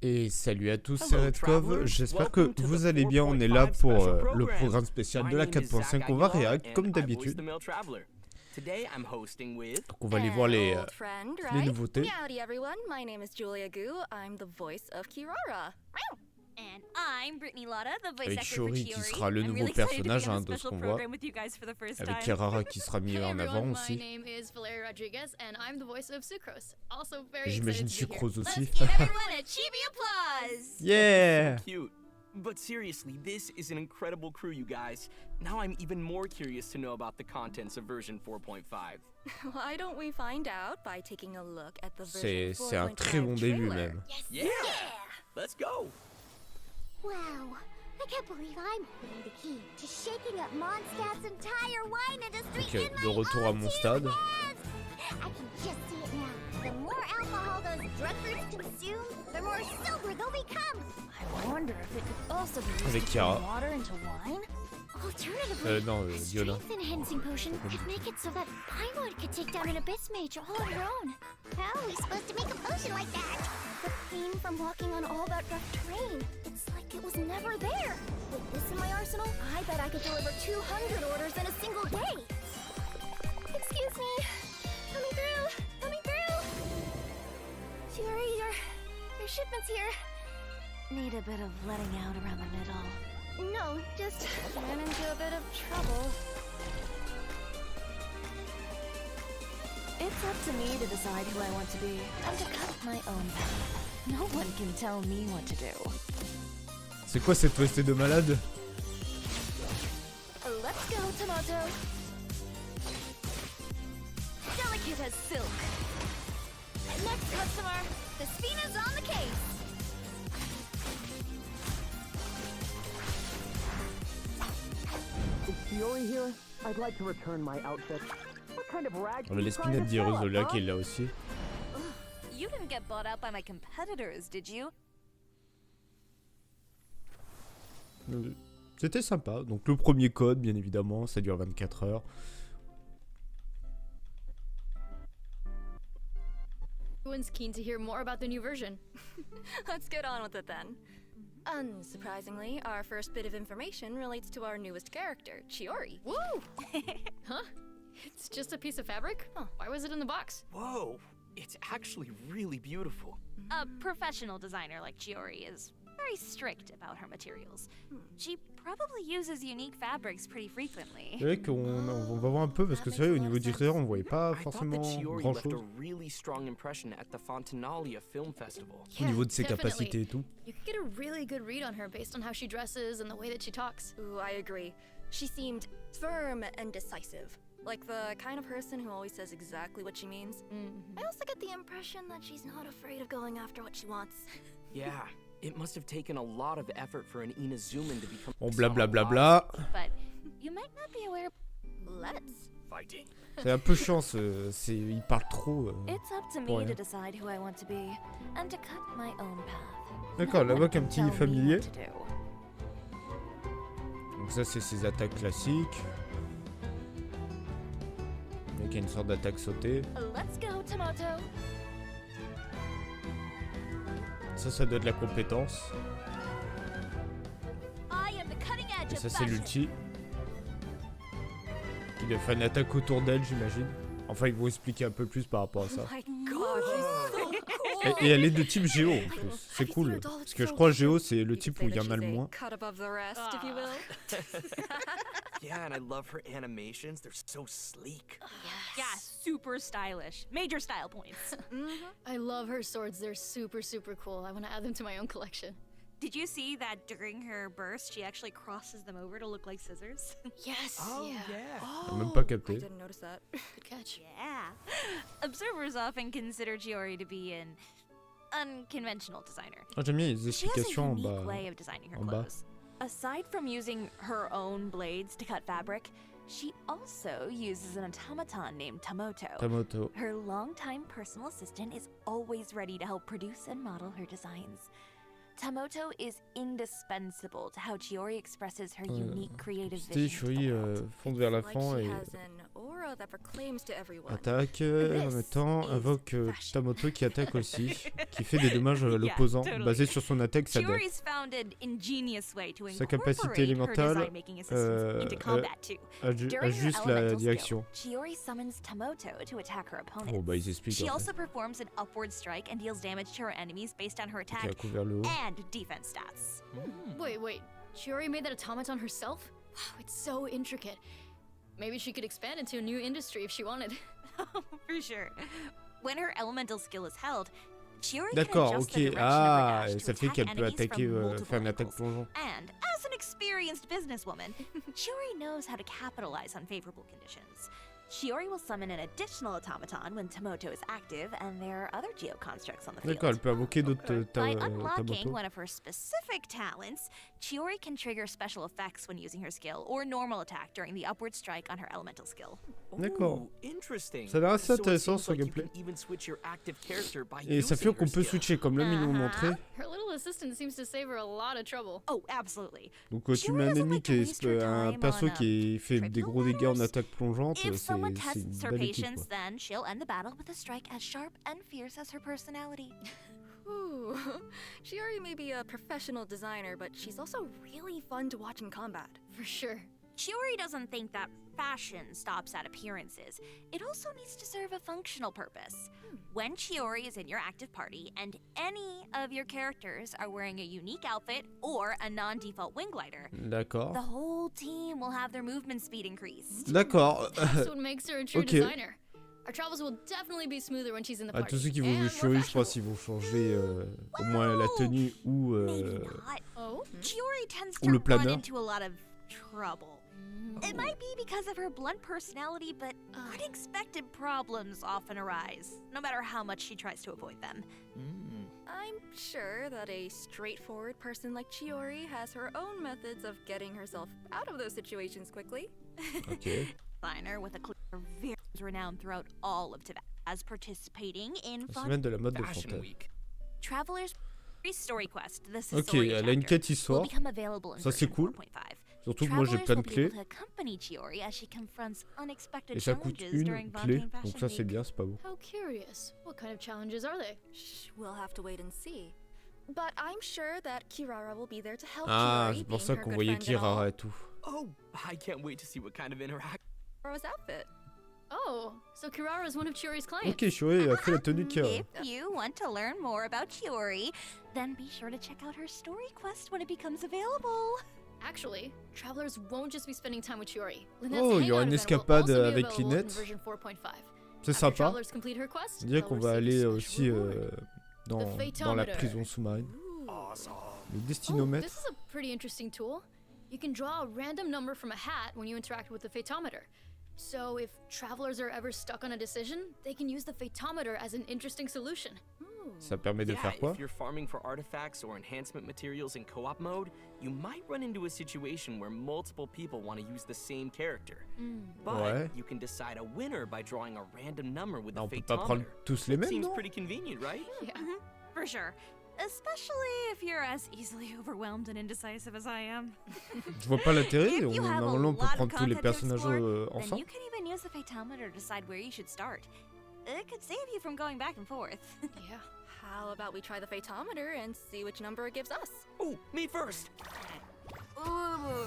Et salut à tous, c'est RedKov, j'espère que vous allez bien, on est là pour le programme spécial de la 4.5, on va Réact comme d'habitude. Donc on va aller voir les nouveautés. Avec Chiori qui sera le nouveau personnage hein, de ce qu'on voit. Avec Kirara qui sera mis en avant aussi. J'imagine Sucrose aussi. Yeah! But seriously, this is an incredible crew, you guys. Now I'm even more curious to know about the contents of version 4.5. Why don't we find out by taking a look at the version 4.5 C'est un très bon début même. Yeah! Let's go! Wow, I can't believe I'm holding the key to shaking up Mondstadt's entire wine industry in my de retour à Mondstadt. I can just see it now. The more alcohol those drunkards consume, the more sober they'll become. I wonder if it could also be used to turn water into wine. Alternatively, strength enhancing potion could make it so that Pinewood could take down an abyss mage all on her own. How are we supposed to make a potion like that? The pain from walking on all that rough terrain. It's like it was never there. With this in my arsenal, I bet I could deliver 200 orders in a single day. Excuse me. Coming through. Coming through. Chiori, your shipment's here. Need a bit of letting out around the middle. No, just ran into a bit of trouble. It's up to me to decide who I want to be and to cut my own path. No one can tell me what to do. C'est quoi cette OST de malade? Let's go, Tomato. Delicate as silk. Next customer, the Spina's on the case. Chiori here. I'd like to return my outfit. What kind of rag? L'espinette d'Ireuse de là qui est là aussi. You didn't get bought out by my competitors, did you? C'était sympa. Donc le premier code, bien évidemment, ça dure 24 heures. Everyone's keen to hear more about the new version. Let's get on with it then. Unsurprisingly, our first bit of information relates to our newest character, Chiori. Woo! Huh? It's just a piece of fabric? Huh. Why was it in the box? Whoa! It's actually really beautiful. A professional designer like Chiori is very strict about her materials. She probably uses unique fabrics pretty frequently. C'est vrai qu'on va voir un peu parce que c'est vrai au niveau du extérieur on voyait pas forcément grand chose. Au niveau de ses capacités et tout. You could get a really good read on her based on how she dresses and the way that she talks. Ooh, I agree. She seemed firm and decisive. Like the kind of person who always says exactly what she means. Mm-hmm. I also get the impression that she's not afraid of going after what she wants. Yeah, it must have taken a lot of effort for an Inazuman to become. Bon blablabla. But you might not be aware. Let's fighting. C'est un peu chiant, il parle trop. It's up to me to decide who I want to be and to cut my own path. D'accord, là-bas qu'un petit familier. Donc ça c'est ses attaques classiques. Donc il y a une sorte d'attaque sautée. Let's go, Tomato. Ça doit être la compétence. Et ça c'est l'ulti. Qui doit faire une attaque autour d'elle j'imagine. Enfin ils vont expliquer un peu plus par rapport à ça. Oh my god, he's so cool. Et elle est de type Géo en plus. C'est cool. Parce que je crois Géo c'est le type où il y en a le moins. Cut above the rest, if you will. Yeah, and I love her animations. They're so sleek. Yeah, super stylish. Major style points. I love her swords. They're super, super cool. I want to add them to my own collection. Did you see that during her burst, she actually crosses them over to look like scissors? Yes. Oh, yeah. J'ai même pas I capté. didn't notice that. Good catch. Yeah. Observers often consider Chiori to be an unconventional designer. Oh, j'aime bien les She has a explications en unique bas. way of designing her en bas. clothes. Aside from using her own blades to cut fabric, she also uses an automaton named Tomato. Tomato. Her longtime personal assistant is always ready to help produce and model her designs. Tomato is indispensable to how Chiori expresses her unique creative vision. Chiori fonde vers la fin et aura that proclaims to everyone. Attaque, en même temps, invoque Tamoto qui attaque aussi, qui fait des dommages à l'opposant, basé sur son attaque, sa def. Chiori's found an ingenious way to Sa capacité incorporate her élémentale design-making assistance into combat too. ajuste la direction. Chiori summons Tamoto to attack her opponents. Bon bah ils expliquent She en fait. also performs an upward strike and deals damage to her enemies based on her Qui a attack couvert le haut. and defense stats. Wait. Chiori made that automaton herself? Wow, it's so intricate. Maybe she could expand into a new industry if she wanted. For sure. When her elemental skill is held, Chiori can D'accord, adjust the ok. direction of her Ah, dash to ça fait attack qu'elle peut enemies attaquer, from multiple faire une attaque angles. plongeon. And as an experienced businesswoman, Chiori knows how to capitalize on favorable conditions. Chiori will summon an additional automaton when Tamoto is active, and there are other geoconstructs on the field. D'accord, elle peut invoquer d'autres By unlocking Tamoto. one of her specific talents, Chiori can trigger special effects when using her skill, or normal attack during the upward strike on her elemental skill. D'accord. Ooh, interesting. Ça a l'air assez So it intéressant seems ce like you gameplay. can even switch your active character by Et ça fait using qu'on her peut skill. switcher, comme là ils nous l'ont montré. Her little assistant seems to save her a lot of trouble. Oh, absolutely. Donc tu mets un ennemi qui est un perso qui fait des gros dégâts en attaque plongeante, If c'est someone une tests her belle équipe patience, quoi. then she'll end the battle with a strike as sharp and fierce as her personality. Ooh. Chiori may be a professional designer, but she's also really fun to watch in combat. For sure. Chiori doesn't think that fashion stops at appearances. It also needs to serve a functional purpose. When Chiori is in your active party and any of your characters are wearing a unique outfit or a non-default wing glider, D'accord. the whole team will have their movement speed increased. D'accord. That's what makes her a true Okay. designer. Our travels will definitely be smoother when she's in the À party. tous ceux qui vont And vu more Chiori, je pense fashionable. qu'ils vont changer au moins la tenue ou Maybe not. Oh? Chiori tends Ou to le run planeur. into a lot of trouble. It might be because of her blunt personality, but unexpected problems often arise, no matter how much she tries to avoid them. I'm sure that a straightforward person like Chiori has her own methods of getting herself out of those situations quickly. Ok. Designer with a clear very renowned throughout all of Tibet as participating in La fun semaine de la mode de Fashion Fontaine. Week. travelers. Story quest. This Ok, story elle a une chapter quête will histoire. become available in Ça c'est version cool. 4.5. Surtout que moi j'ai plein de clés. Travelers will be able to accompany Chiori as she confronts unexpected Et ça coûte challenges during une clé. Fontaine Donc Fashion ça c'est Week. bien, c'est pas beau. How curious. What kind of challenges are they? Shh, we'll have to wait and see. But I'm sure that Kirara will be there to help Ah, Chiori, c'est pour being ça her qu'on good voyait friend and all. Kirara et tout. Oh, I can't wait to see what kind of interaction. Kirara's outfit. Oh, so Kirara is one of Chiori's clients. Ok, Chiori a fait la tenue de Kirara. If you want to learn more about Chiori, then be sure to check out her story quest when it becomes available. Actually, travelers won't just be spending time with Chiori. Lynette's Oh, il y aura hangout une event will escapade also be avec available in Lynette. version 4.5. C'est After sympa. travelers complete her quest, On dirait they'll qu'on va receive a aller special aussi reward. dans la prison sous-marine. Awesome. Le Oh, destinomètre. this is a pretty interesting tool. You can draw a random number from a hat when you interact with the fatometer. So if travelers are ever stuck on a decision, they can use the fatometer as an interesting solution. Ça permet de Yeah, faire quoi? if you're farming for artifacts or enhancement materials in co-op mode, you might run into a situation where multiple people want to use the same character. But Ouais. you can decide a winner by drawing a random number with Non, on the peut pas prendre fatometer. tous les mêmes, Seems non? pretty convenient, right? Yeah. For sure. Especially if you're as easily overwhelmed and indecisive as I am. Je vois pas l'intérêt. If you have a Normalement, on peut lot of prendre tous les content to personnages explore, then ensemble. you can even use the fatometer to decide where you should start. It could save you from going back and forth. Yeah. How about we try the fatometer and see which number it gives us? Oh, me first.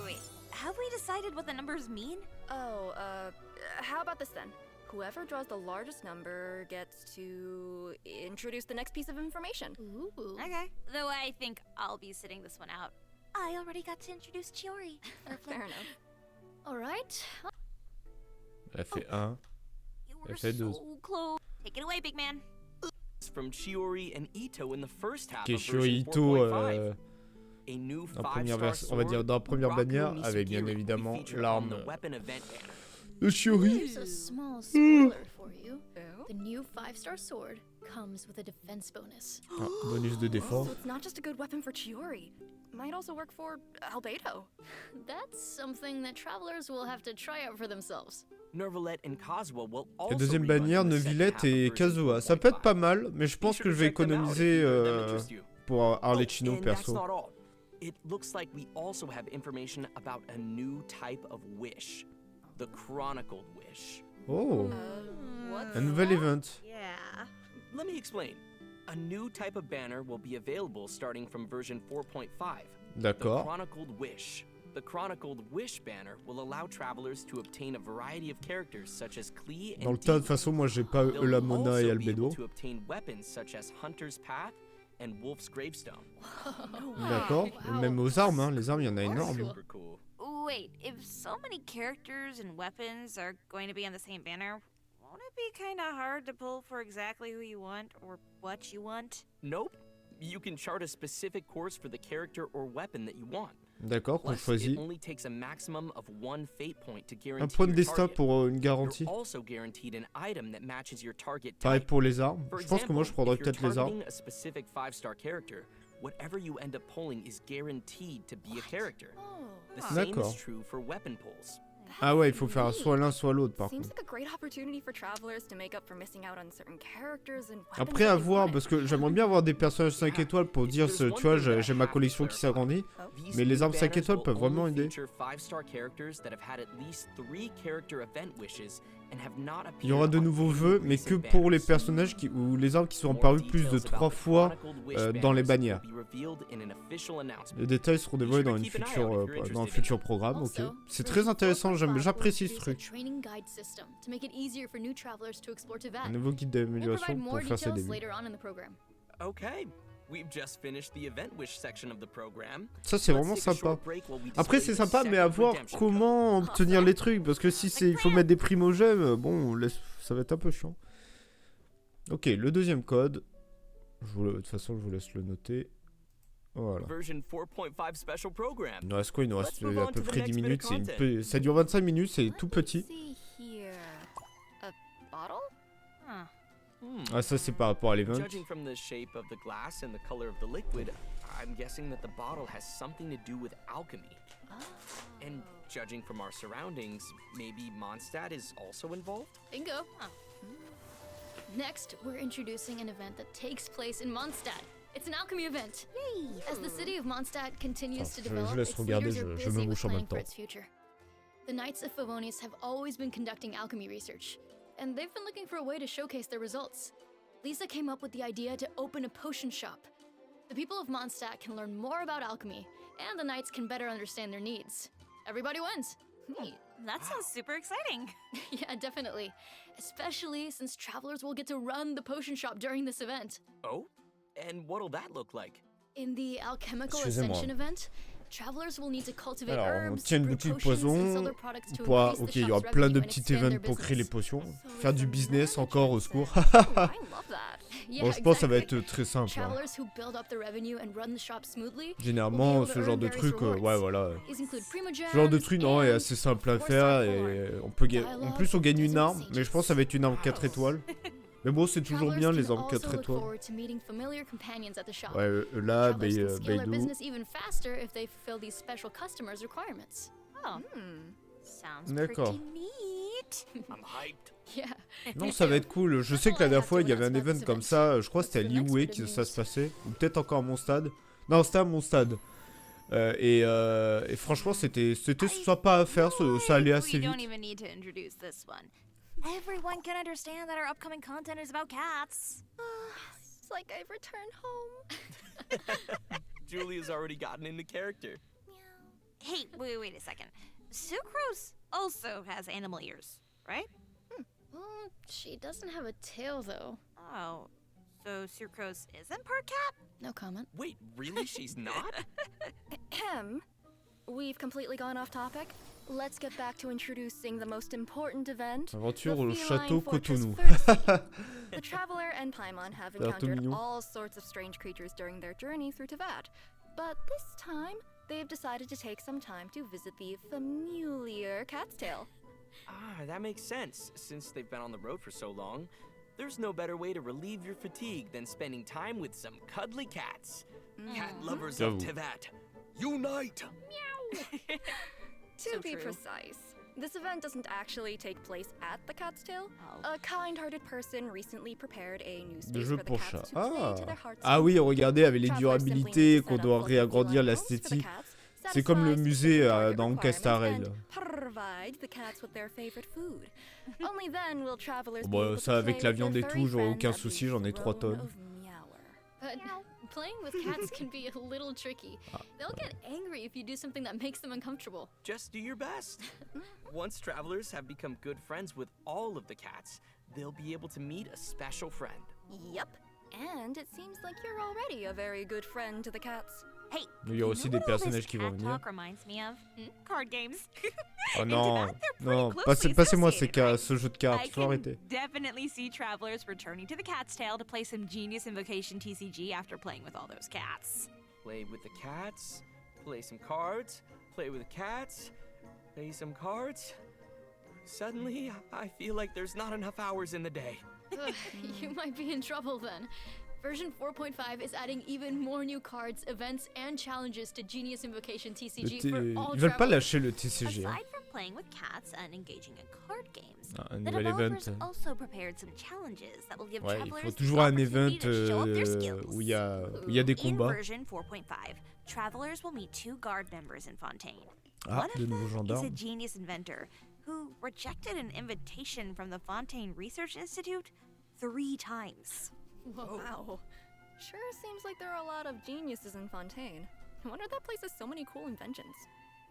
Wait. Have we decided what the numbers mean? Oh, how about this then? Whoever draws the largest number gets to introduce the next piece of information. Ooh. Okay. Though I think I'll be sitting this one out. I already got to introduce Chiori. Fair enough. All right. Elle fait 1. You Elle were fait 12. so close. Take it away, big man. It's from Chiori and Ito in the first half Ok, of Chiori version Ito 4.5. A new en première 5-star version, on va dire sword, dans la première Raku bannière, Nisugiri, avec bien will be évidemment featured on l'arme the weapon event banner. de Chiori. Here's a small spoiler for you. Oh? The new 5-star sword comes with a defense bonus. Ah, bonus de défense. So it's not just a good weapon for Chiori. Might also work for Albedo. That's something that travelers will have to try out for themselves. Nervalette and Kazuha will La also deuxième rerun bannière, in the second Neuvillette half of et version Kazuha. Ça peut être 4.5. pas mal, mais je Be pense sure que to je vais check them out if économiser either of them interest you. pour Arlecchino and that's perso. not all. It looks like we also have information about a new type of wish. The chronicled wish. Oh, What's un nouvel event. Yeah. Let me explain. A new type of banner will be available starting from version 4.5. The D'accord. Chronicled Wish. The Chronicled Wish banner will allow travelers to obtain a variety of characters such as Klee and Dans le tas, de toute façon, moi j'ai pas They'll Elamona also et be Albedo. able to obtain weapons such as Hunter's Path and Wolf's Gravestone. D'accord. Même aux armes, hein. Les armes, il y en a énormément. Super cool. Wait, if so many characters and weapons are going to be on the same banner, won't it be kind of hard to pull for exactly who you want or what you want? Nope. You can chart a specific course for the character or weapon that you want. D'accord, qu'on Plus, choisit. it only takes a maximum of 1 fate point to Un guarantee point de your destin target. pour une garantie. You're also guaranteed an item that matches your target Pareil type. pour les armes. For Je pense que moi je example, prendrais if you're peut-être les armes. targeting a specific 5-star character, whatever you end up pulling is guaranteed to be a character. The same D'accord. is true for weapon pulls. Ah ouais, il faut faire soit l'un soit l'autre par Seems contre. like a great opportunity for travelers to make up for missing out on certain characters and weapons Après that à they voir, wanted. parce que j'aimerais bien avoir des personnages 5 étoiles pour dire, tu vois, j'ai ma collection qui s'agrandit. These Mais les new armes 5 banners étoiles will peuvent vraiment only aider. feature 5-star characters that have had at least 3 character event wishes and have not Il y aura appeared de on nouveaux any vœux, mais que recent pour les banners. personnages ou les armes qui sont More apparus plus de details 3 about the fois Chronicled Wish dans les banners bannières. will be revealed in an official announcement. Les détails seront dévoilés dans, une keep an eye future, out if you're dans un interested in futur it. programme, ok. Also, C'est version très intéressant, 4.5 will j'apprécie ce introduce a truc. training guide system to make it easier for new travelers to explore Un Teyvat. nouveau guide We'll d'amélioration provide pour more faire ses details débuts. later on in the program. Okay, we've just finished the event wish section of the program. Ça c'est Let's vraiment take a sympa. short break while we Après display c'est the sympa, mais second à voir redemption comment obtenir les trucs, parce que si c'est, il faut mettre des primogèmes, bon, ça va être un peu chiant. Ok, le deuxième code, de toute façon je vous laisse le noter. Voilà. Version 4.5 special program. Il nous reste quoi? Il nous reste Let's move à on peu to the près next 10 bit of minutes, c'est content. ça dure 25 minutes, c'est tout petit. Let's see here. A bottle? Huh. Ah ça c'est par rapport à l'event. Judging from the shape of the glass and the color of the liquid, I'm guessing that the bottle has something to do with alchemy. And judging from our surroundings, maybe Mondstadt is also involved? Bingo. Next, we're introducing an event that takes place in Mondstadt. It's an alchemy event. Yay! As the city of Mondstadt continues to Je develop, laisse its regarder, leaders are je me busy with mouche en même planning for temps. its future. The Knights of Favonius have always been conducting alchemy research, and they've been looking for a way to showcase their results. Lisa came up with the idea to open a potion shop. The people of Mondstadt can learn more about alchemy, and the knights can better understand their needs. Everybody wins. Neat. That sounds super exciting. Yeah, definitely. Especially since travelers will get to run the potion shop during this event. Oh? And what'll that look like? In the alchemical Excusez-moi. ascension event, travelers will need to cultivate Alors, on herbs, tient une brew boutique potions, and sell poison. their products to On pourra, increase the ok, il y aura shop's plein de revenue and petits expand their events pour créer les business. potions. So Faire it's du a business revenue encore au secours. transfer. I love that. Yeah, Bon, je pense que ça va exactly. être très simple. Hein. Travelers who build up the revenue and run the shop smoothly. Généralement, ce genre de truc, ouais, voilà. These include Ce genre de truc, non, est and assez simple à 4-star faire forward. et on peut en plus on gagne une arme, mais je pense que ça va être une arme 4 étoiles. Mais bon, c'est toujours bien les armes 4 étoiles. Ouais, là, Beidou. Oh, sounds D'accord. pretty neat. I'm hyped. Non, ça va être cool. Je sais que la dernière fois, il y avait un event comme ça. Je crois que c'était à Liyue que ça se passait. Ou peut-être encore à Mondstadt. Non, c'était à Mondstadt. Et franchement, c'était sympa à faire. Ça allait assez We don't vite. even need to introduce this one. Everyone can understand that our upcoming content is about cats. It's like I've returned home. Julia's already gotten into character. Hey, wait a second. Sucrose also has animal ears, right? Well, she doesn't have a tail, though. Oh, so Sucrose isn't part cat? No comment. Wait, really? She's not? Ahem. We've completely gone off topic. Let's get back to introducing the most important event. Aventure the au feline château fortress Cotonou. Third The traveler and Paimon have Ça a l'air tout encountered mignon. all sorts of strange creatures during their journey through Teyvat. But this time, they've decided to take some time to visit the familiar Cat's Tail. Ah, that makes sense. Since they've been on the road for so long, there's no better way to relieve your fatigue than spending time with some cuddly cats. Cat lovers of J'avoue. Teyvat, unite! To So be true. precise, this event doesn't actually take place at the Cat's Tail. Oh. A kind-hearted person recently prepared a new De space jeux for the pour cats chat. to play Ah. to their heart's Ah oui, regardez, avec les Travelers simply need durabilités, to qu'on set doit up what they réagrandir feel like homes for the l'esthétique. cats, C'est comme le satisfy musée specific target dans requirements, Castarel. and provide the cats with their favorite food. Only then will travelers be Bon, able ça to avec play la with their viande et furry tout, j'aurais friends aucun at the souci, j'en ai 3 throne tonnes. of Meower. But playing with cats can be a little tricky. They'll get angry if you do something that makes them uncomfortable. Just do your best. Once travelers have become good friends with all of the cats, they'll be able to meet a special friend. Yep. And it seems like you're already a very good friend to the cats. Hey, Il y a aussi des personnages qui vont venir. Talk reminds me of card games. Oh Into non, that, they're pretty non, closely passez-moi associated, ce jeu de cartes, I faut can arrêter. definitely see travelers returning to the cat's tail to play some genius invocation TCG after playing with all those cats. Play with the cats, play some cards, play with the cats, play some cards. Suddenly, I feel like there's not enough hours in the day. Ugh, you might be in trouble then. Version 4.5 is adding even more new cards, events, and challenges to Genius Invocation TCG for all Ils veulent pas travelers. lâcher le TCG. Hein. Aside from playing with cats and engaging in card games, Ah, un the nouvel developers event. also prepared some challenges that will give Ouais, il travelers faut the toujours un event opportunity to show up their skills. où il y a des In combats. version 4.5, travelers will meet 2 guard members in Fontaine. Ah, One de of nouveaux them is a gendarmes. genius inventor who rejected an invitation from the Fontaine Research Institute 3 times. Whoa. Wow. Sure seems like there are a lot of geniuses in Fontaine. I wonder if that place has so many cool inventions.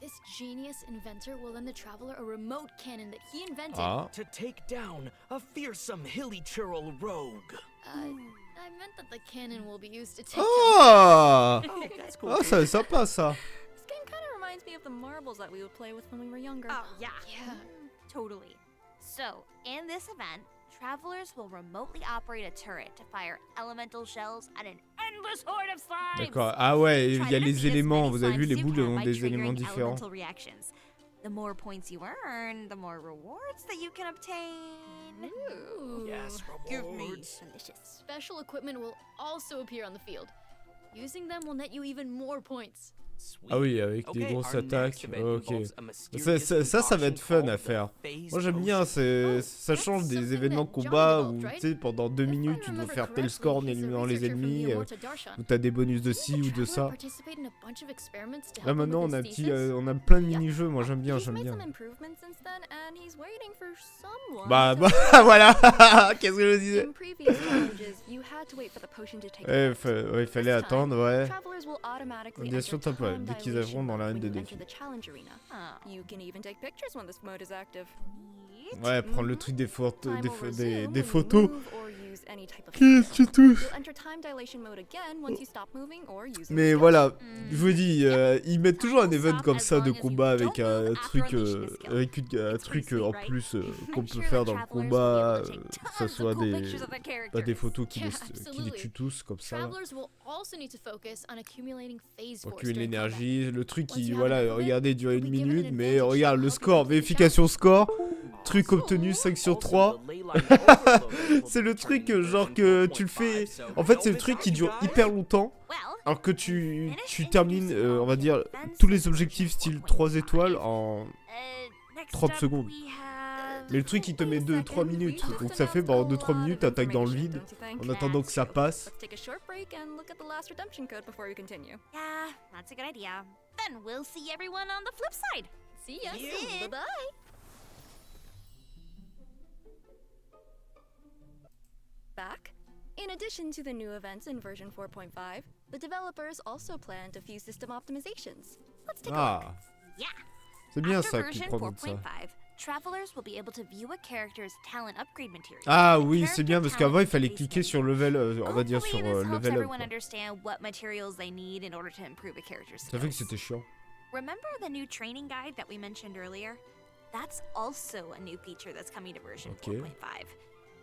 This genius inventor will lend the traveler a remote cannon that he invented. Ah, To take down a fearsome hilly churl rogue. I meant that the cannon will be used to take down. ah, Oh, that's cool. ah, ça sympa ça. This game kind of reminds me of the marbles that we would play with when we were younger. Oh, yeah. Yeah. Totally. So, in this event, travelers will remotely operate a turret to fire elemental shells at an endless horde of slimes. D'accord. Ah ouais, il Try y a to les defeat as éléments. many Vous avez vu, slimes les as you boules can ont by des éléments triggering différents. elemental reactions. The more points you earn, the more rewards that you can obtain. Ooh. Yes, Give me. rewards. Delicious. Special equipment will also appear on the field. Using them will net you even more points. Sweet. Ah oui, avec des Okay, grosses our next attaques. event Ok. involves a mysterious Ça va être fun concoction à faire. called the phase Moi j'aime bien, potion. ça change that's des something événements that John combat où developed, tu sais pendant 2 If I minutes tu dois remember faire tel correctly, score en he's a éliminant les researcher from the ennemis, Immortal Darshan. où t'as des bonus de ci ou de Traveler ça. participate in a bunch of experiments to Là help him maintenant with on a, his thesis. on a plein de mini-jeux, moi j'aime bien, He's j'aime made bien. some improvements since then, and he's waiting for someone Bah, to bah voilà. Qu'est-ce que je disais? In previous challenges, you had to wait for the potion to take Ouais, effect. il fallait This time, attendre, ouais. travelers will automatically Bien enter sûr, top, ouais, time dès qu'ils dilation arriveront dans mode l'arène when de you défi. enter the challenge arena. Oh, You can even take pictures when this mode is active. neat. Ouais, prendre le truc des, Time will resume des when you photos. move or use any type of Qu'est-ce skill. que tous? You'll enter time dilation mode again once you stop moving or using the Mais skill. voilà, je vous dis, ils mettent toujours un event comme ça de combat avec un truc, un truc en plus qu'on peut faire dans le combat, que ce soit des photos qui les tuent tous comme ça. Travelers will also need to focus on accumulating phase force Accumuler during combat. l'énergie, le truc qui, Once you have voilà, enough of it, regardez, durer you'll une be given an minute, mais advantage regarde to le help score, you complete the vérification score, truc obtenu 5 sur 3. C'est le truc genre que tu le fais, en fait c'est le truc qui dure hyper longtemps, alors que tu termines, on va dire, tous les objectifs style 3 étoiles en 30 secondes. Mais le truc il te met 2-3 minutes, donc ça fait en 2-3 minutes t'attaques dans le vide, en attendant que ça passe. Let's take a short break and look at the last redemption code before we continue. Yeah, that's a good idea. Then we'll see everyone on the flip side. See ya. Bye bye. Back. In addition to the new events in version 4.5, the developers also planned a few system optimizations. Let's take a look. Ah, Yeah. c'est bien After ça qu'ils version prennent ça. 4.5, travelers will be able to view a character's talent upgrade material. Ah The oui, c'est bien parce character qu'avant il talent fallait interface cliquer menu. sur level, on va dire sur Hopefully this helps level up. everyone quoi. understand what materials they need in order to improve a character's Ça fait que skills. c'était chiant. Remember the new training guide that we mentioned earlier? That's also a new feature that's coming to version Okay. 4.5.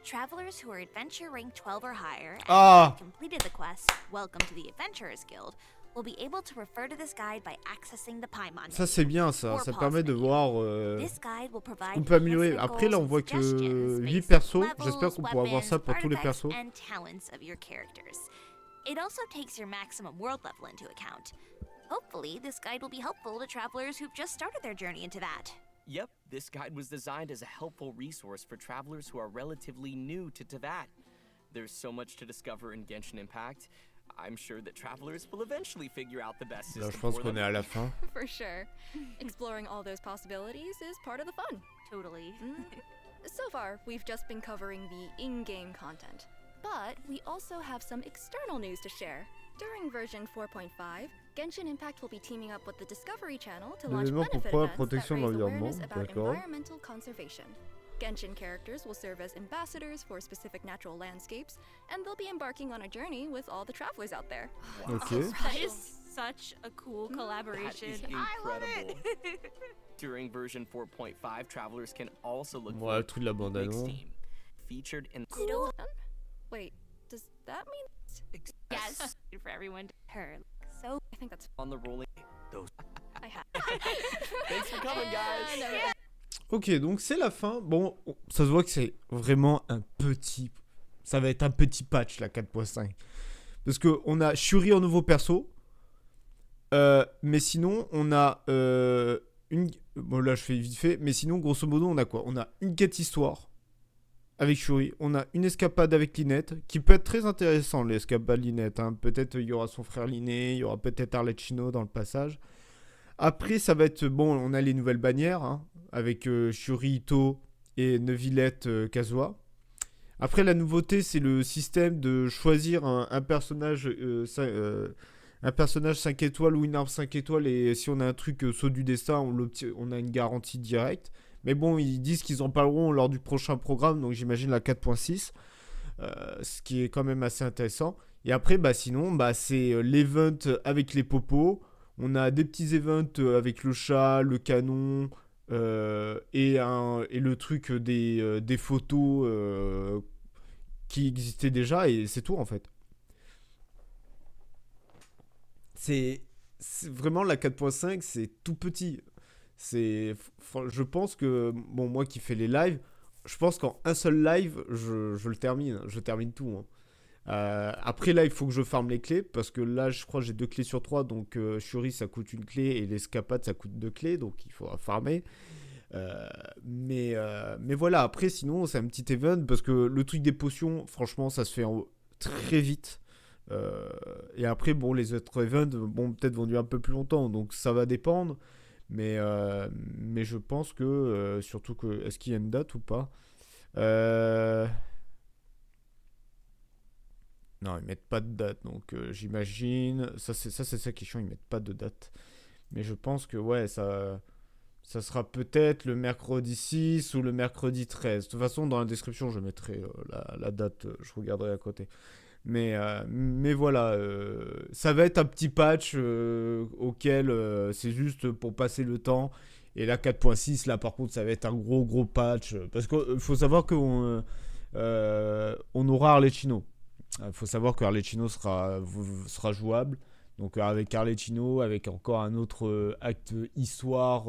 Travelers who are adventure rank 12 or higher and Ah. have completed the quest Welcome to the Adventurers Guild will be able to refer to this guide by accessing the Paimon. Ça c'est bien ça, ça permet de voir This guide will provide on peut améliorer. enhancement Après là on goals voit and que suggestions 8 based persos, on levels, j'espère qu'on pourra voir ça pour tous les weapons, persos. and talents of your characters. It also takes your maximum world level into account. Hopefully, this guide will be helpful to travelers who've just started their journey into that. Yep, this guide was designed as a helpful resource for travelers who are relatively new to Teyvat. There's so much to discover in Genshin Impact. I'm sure that travelers will eventually figure out the best Là, system je pense for qu'on them. est à la fin. For sure. Exploring all those possibilities is part of the fun. Totally. So far, we've just been covering the in-game content. But we also have some external news to share. During version 4.5, Genshin Impact will be teaming up with the Discovery Channel to launch L'événement pour benefit la events that protection de raise l'environnement, awareness about d'accord. environmental conservation. Genshin characters will serve as ambassadors for specific natural landscapes, and they'll be embarking on a journey with all the travelers out there. Ok. That is such a cool That collaboration. is incredible. During version 4.5, travelers can also look Ouais, for le truc de la bande mixed annonce. team featured in Cool. Wait, does that mean? Yes, for everyone to her. So I think that's on the rolling. Those. I have. Thanks for coming, guys. Ok, donc c'est la fin. Bon, ça se voit que c'est vraiment un petit... Ça va être un petit patch, la 4.5. Parce qu'on a Chiori en nouveau perso. Mais sinon, on a une... Bon, là, je fais vite fait. Mais sinon, grosso modo, on a quoi? On a une quête histoire avec Chiori. On a une escapade avec Lynette, qui peut être très intéressant, l'escapade Lynette. Hein. Peut-être il y aura son frère Linné, il y aura peut-être Arlecchino dans le passage. Après, ça va être... Bon, on a les nouvelles bannières, hein, avec Chiori, Ito et Neuvillette, Kazuha. Après, la nouveauté, c'est le système de choisir un personnage 5 étoiles ou une arme 5 étoiles. Et si on a un truc saut du destin, on a une garantie directe. Mais bon, ils disent qu'ils en parleront lors du prochain programme, donc j'imagine la 4.6. Ce qui est quand même assez intéressant. Et après, sinon, c'est l'event avec les popos. On a des petits events avec le chat, le canon et le truc des photos qui existaient déjà, et c'est tout en fait. C'est vraiment la 4.5, c'est tout petit. Je pense que, bon, moi qui fais les lives, je pense qu'en un seul live, je le termine. Je termine tout. Hein. Après là il faut que je farme les clés parce que là je crois que j'ai 2 clés sur 3, donc Chiori ça coûte une clé et l'escapade ça coûte 2 clés, donc il faudra farmer. Mais voilà, après sinon c'est un petit event parce que le truc des potions franchement ça se fait très vite. Et après bon les autres events peut-être vont durer un peu plus longtemps, donc ça va dépendre, mais je pense que surtout que est-ce qu'il y a une date ou pas. Non, ils mettent pas de date, donc j'imagine. Ça c'est sa question, ils mettent pas de date. Mais je pense que ouais, ça sera peut-être le mercredi 6 ou le mercredi 13. De toute façon, dans la description, je mettrai la date, je regarderai à côté. Mais voilà, ça va être un petit patch auquel c'est juste pour passer le temps. Et la 4.6, là par contre, ça va être un gros patch. Parce qu'il faut savoir qu'on aura Arlecchino. Il faut savoir que Arlecchino sera jouable. Donc avec Arlecchino, avec encore un autre acte Histoire.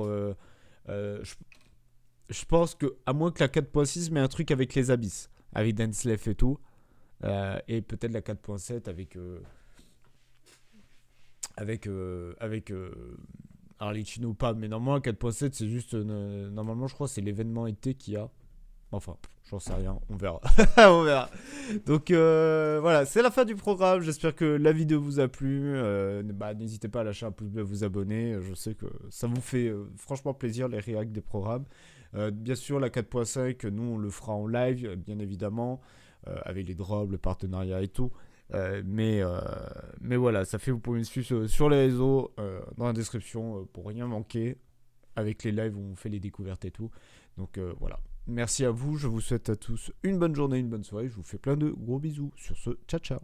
Je pense que, à moins que la 4.6 met un truc avec les abysses, avec Denslev et tout. Et peut-être la 4.7 avec Arlecchino ou pas. Mais normalement, la 4.7, c'est juste... normalement, je crois que c'est l'événement été qu'il y a. Enfin, j'en sais rien, on verra. On verra. Donc voilà, c'est la fin du programme. J'espère que la vidéo vous a plu. N'hésitez pas à lâcher un pouce bleu, vous abonner. Je sais que ça vous fait franchement plaisir, les réacts des programmes. Bien sûr, la 4.5, nous on le fera en live, bien évidemment, avec les drops, le partenariat et tout. Mais voilà, ça fait, vous pouvez me suivre sur les réseaux, dans la description, pour rien manquer, avec les lives où on fait les découvertes et tout. Donc voilà. Merci à vous, je vous souhaite à tous une bonne journée, une bonne soirée, je vous fais plein de gros bisous. Sur ce, ciao ciao.